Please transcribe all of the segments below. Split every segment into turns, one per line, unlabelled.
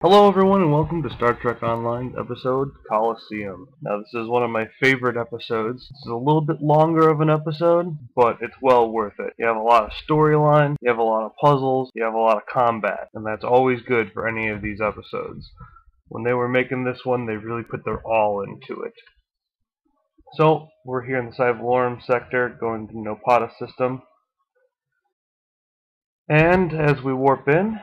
Hello everyone and welcome to Star Trek Online episode Coliseum. Now this is one of my favorite episodes. It's a little bit longer of an episode, but it's well worth it. You have a lot of storyline, you have a lot of puzzles, you have a lot of combat, and that's always good for any of these episodes. When they were making this one, they really put their all into it. So, we're here in the Cyberlorum sector, going to Nopata system. And as we warp in,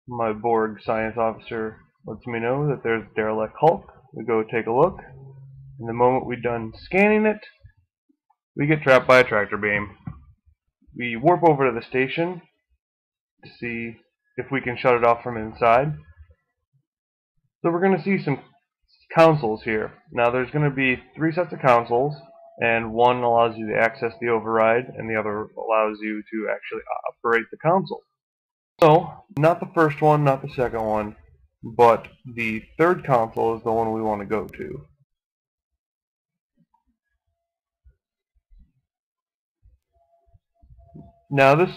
my Borg science officer lets me know that there's a derelict Hulk. We go take a look. And the moment we're done scanning it, we get trapped by a tractor beam. We warp over to the station to see if we can shut it off from inside. So we're going to see some consoles here. Now there's going to be 3 sets of consoles, and one allows you to access the override, and the other allows you to actually operate the console. So, not the first one, not the second one, but the third console is the one we want to go to. Now this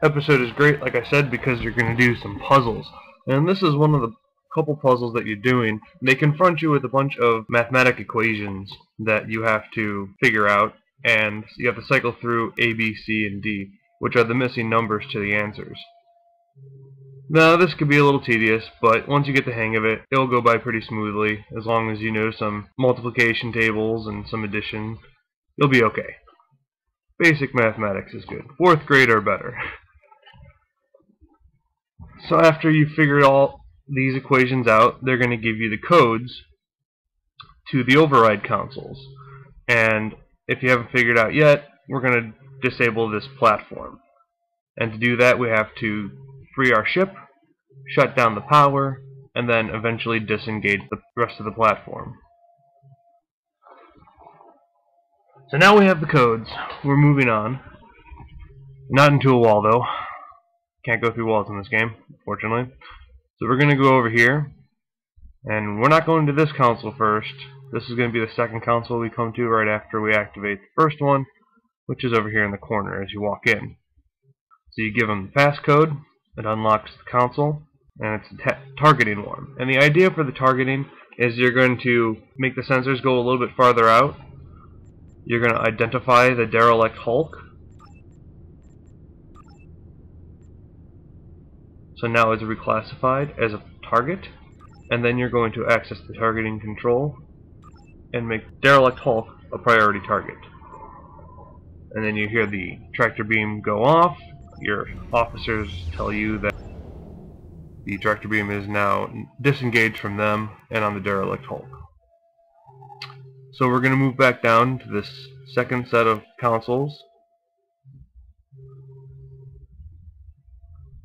episode is great, like I said, because you're going to do some puzzles. And this is one of the couple puzzles that you're doing. They confront you with a bunch of mathematic equations that you have to figure out, and you have to cycle through A, B, C, and D, which are the missing numbers to the answers. Now this could be a little tedious, but once you get the hang of it, it'll go by pretty smoothly. As long as you know some multiplication tables and some addition, you'll be okay. Basic mathematics is good. 4th grade or better. So after you figure all these equations out, they're going to give you the codes to the override consoles. And if you haven't figured out yet, we're going to disable this platform. And to do that, we have to free our ship, shut down the power, and then eventually disengage the rest of the platform. So now we have the codes. We're moving on. Not into a wall though. Can't go through walls in this game, unfortunately. So we're going to go over here, and we're not going to this console first. This is going to be the second console we come to right after we activate the first one, which is over here in the corner as you walk in. So you give them the passcode. It unlocks the console, and it's a targeting one. And the idea for the targeting is you're going to make the sensors go a little bit farther out. You're going to identify the derelict Hulk. So now it's reclassified as a target, and then you're going to access the targeting control and make derelict Hulk a priority target. And then you hear the tractor beam go off. Your officers tell you that the tractor beam is now disengaged from them and on the derelict Hulk. So we're going to move back down to this second set of consoles.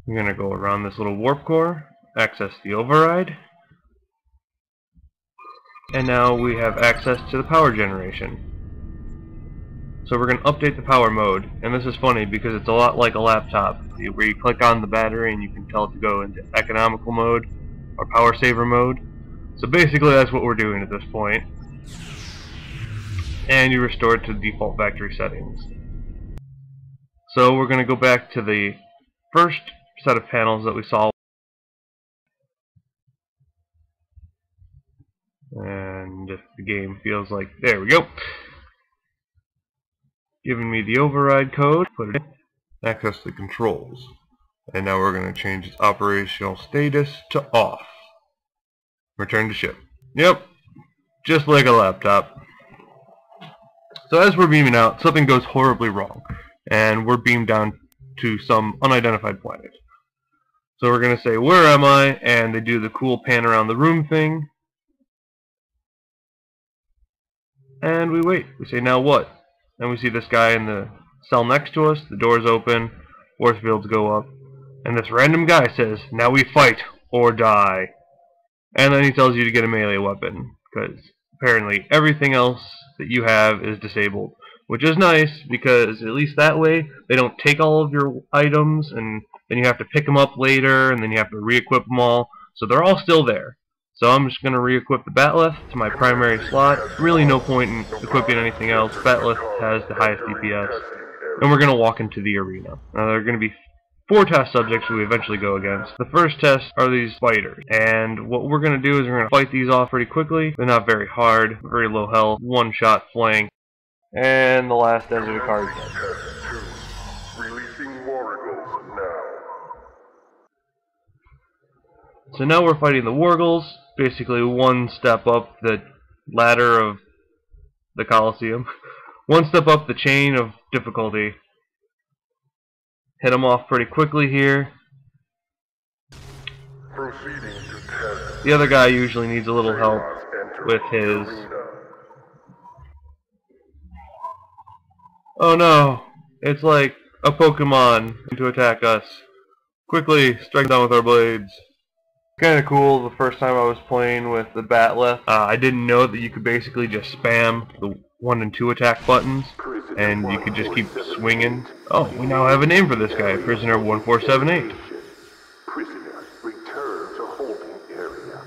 We're going to go around this little warp core, access the override, and now we have access to the power generation. So we're going to update the power mode, and this is funny because it's a lot like a laptop, where you click on the battery and you can tell it to go into economical mode or power saver mode. So basically that's what we're doing at this point. And you restore it to default factory settings. So we're going to go back to the first set of panels that we saw. And if the game feels like, there we go. Giving me the override code, put it in, access the controls. And now we're going to change its operational status to off. Return to ship. Yep, just like a laptop. So as we're beaming out, something goes horribly wrong, and we're beamed down to some unidentified planet. So we're going to say, where am I? And they do the cool pan around the room thing. And we wait. We say, now what? And we see this guy in the cell next to us, the doors open, force fields go up, and this random guy says, now we fight or die. And then he tells you to get a melee weapon, because apparently everything else that you have is disabled. Which is nice, because at least that way, they don't take all of your items, and then you have to pick them up later, and then you have to re-equip them all. So they're all still there. So I'm just going to re-equip the Bat'leth to my primary slot. Really no point in equipping anything else. Bat'leth has the highest DPS. And we're going to walk into the arena. Now there are going to be 4 test subjects we eventually go against. The first test are these fighters, and what we're going to do is we're going to fight these off pretty quickly. They're not very hard, very low health, one-shot flank, and the last desert card. So now we're fighting the Wargles, basically one step up the ladder of the Coliseum, one step up the chain of difficulty. Hit them off pretty quickly here. The other guy usually needs a little help with his... Oh no! It's like a Pokemon to attack us. Quickly, strike down with our blades. Kinda cool, the first time I was playing with the Batleth, I didn't know that you could basically just spam the 1 and 2 attack buttons, and you could just keep swinging. Oh, we now have a name for this guy, Prisoner 1478.
Prisoners return to holding area.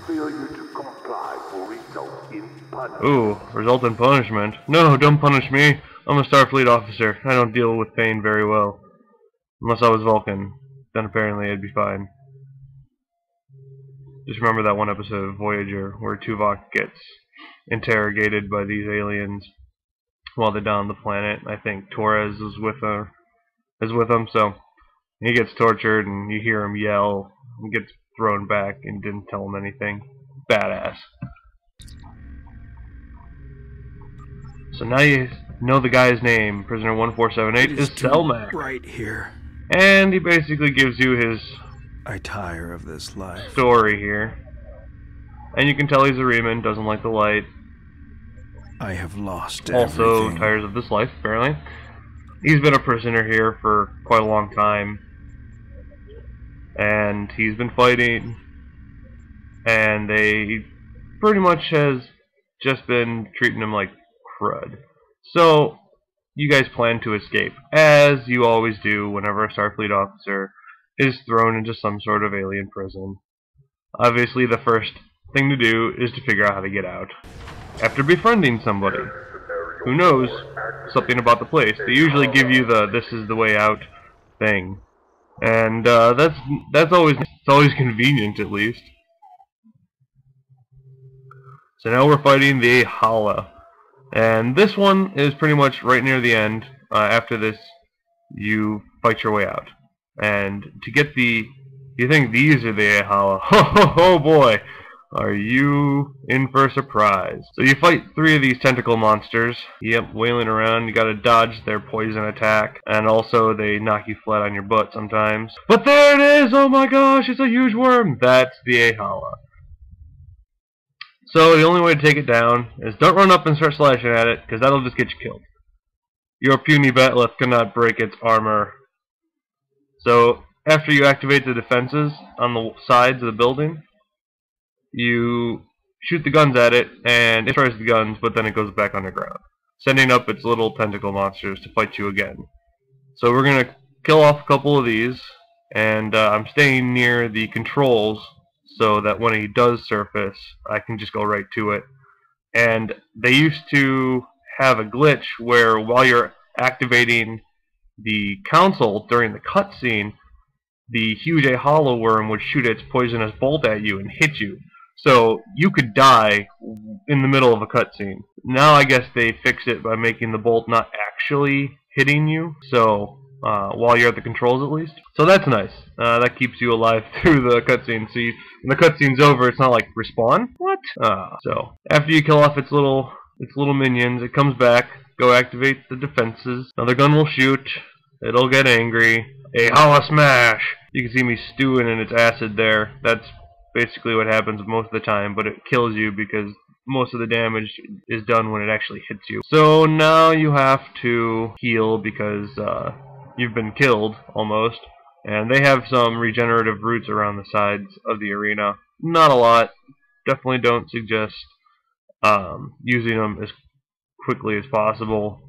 Failure to comply will result in punishment.
Ooh, result in punishment. No, don't punish me. I'm a Starfleet officer. I don't deal with pain very well. Unless I was Vulcan. Then apparently I'd be fine. Just remember that one episode of Voyager where Tuvok gets interrogated by these aliens while they're down on the planet. I think Torres is with him, so he gets tortured and you hear him yell and gets thrown back and didn't tell him anything. Badass. So now you know the guy's name. Prisoner 1478 is Selmac.
Right here.
And he basically gives you his
I tire of this life.
Story here. And you can tell he's a Reman, doesn't like the light.
I have lost
also
everything.
tires of this life, apparently. He's been a prisoner here for quite a long time. And he's been fighting. And they pretty much has just been treating him like crud. So, you guys plan to escape, as you always do whenever a Starfleet officer is thrown into some sort of alien prison. Obviously, the first thing to do is to figure out how to get out. After befriending somebody who knows something about the place, they usually give you the "this is the way out" thing, and that's always convenient, at least. So now we're fighting the Hala, and this one is pretty much right near the end. After this, you fight your way out. And to get the... You think these are the Ahala? Ho ho ho boy! Are you in for a surprise? So you fight 3 of these tentacle monsters. Yep, wailing around. You gotta dodge their poison attack. And also they knock you flat on your butt sometimes. But there it is! Oh my gosh, it's a huge worm! That's the Ahala. So the only way to take it down is don't run up and start slashing at it, because that'll just get you killed. Your puny Batleth cannot break its armor. So, after you activate the defenses on the sides of the building, you shoot the guns at it, and it tries the guns, but then it goes back underground, sending up its little tentacle monsters to fight you again. So we're going to kill off a couple of these, and I'm staying near the controls so that when he does surface, I can just go right to it. And they used to have a glitch where while you're activating the console during the cutscene, the huge hollow worm would shoot its poisonous bolt at you and hit you. So you could die in the middle of a cutscene. Now I guess they fixed it by making the bolt not actually hitting you, so while you're at the controls at least. So that's nice. That keeps you alive through the cutscene. So when the cutscene's over, it's not like respawn? What? So after you kill off its little minions, it comes back. Go activate the defenses. Another gun will shoot. It'll get angry. A Hala smash! You can see me stewing in its acid there. That's basically what happens most of the time, but it kills you because most of the damage is done when it actually hits you. So now you have to heal because you've been killed, almost. And they have some regenerative roots around the sides of the arena. Not a lot. Definitely don't suggest using them as quickly as possible.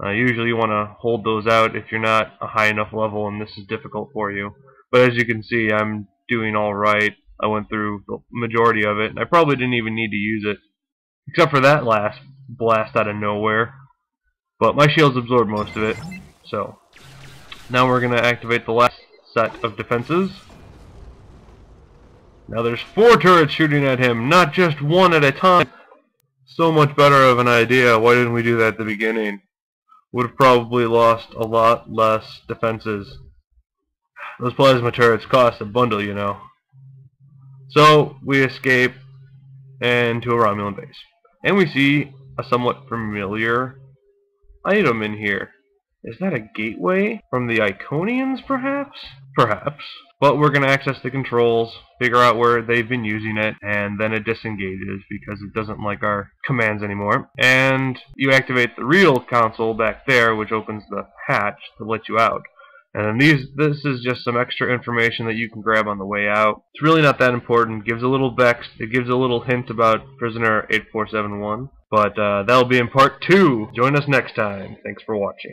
Usually you want to hold those out if you're not a high enough level and this is difficult for you. But as you can see, I'm doing alright. I went through the majority of it, and I probably didn't even need to use it. Except for that last blast out of nowhere. But my shields absorbed most of it. So, now we're going to activate the last set of defenses. Now there's 4 turrets shooting at him, not just one at a time. So much better of an idea. Why didn't we do that at the beginning? Would have probably lost a lot less defenses. Those plasma turrets cost a bundle, you know. So we escape into a Romulan base. And we see a somewhat familiar item in here. Is that a gateway from the Iconians, perhaps? Perhaps. But we're going to access the controls, figure out where they've been using it, and then it disengages because it doesn't like our commands anymore. And you activate the real console back there, which opens the hatch to let you out. And then this is just some extra information that you can grab on the way out. It's really not that important. It gives a little it gives a little hint about Prisoner 8471. But that'll be in part 2. Join us next time. Thanks for watching.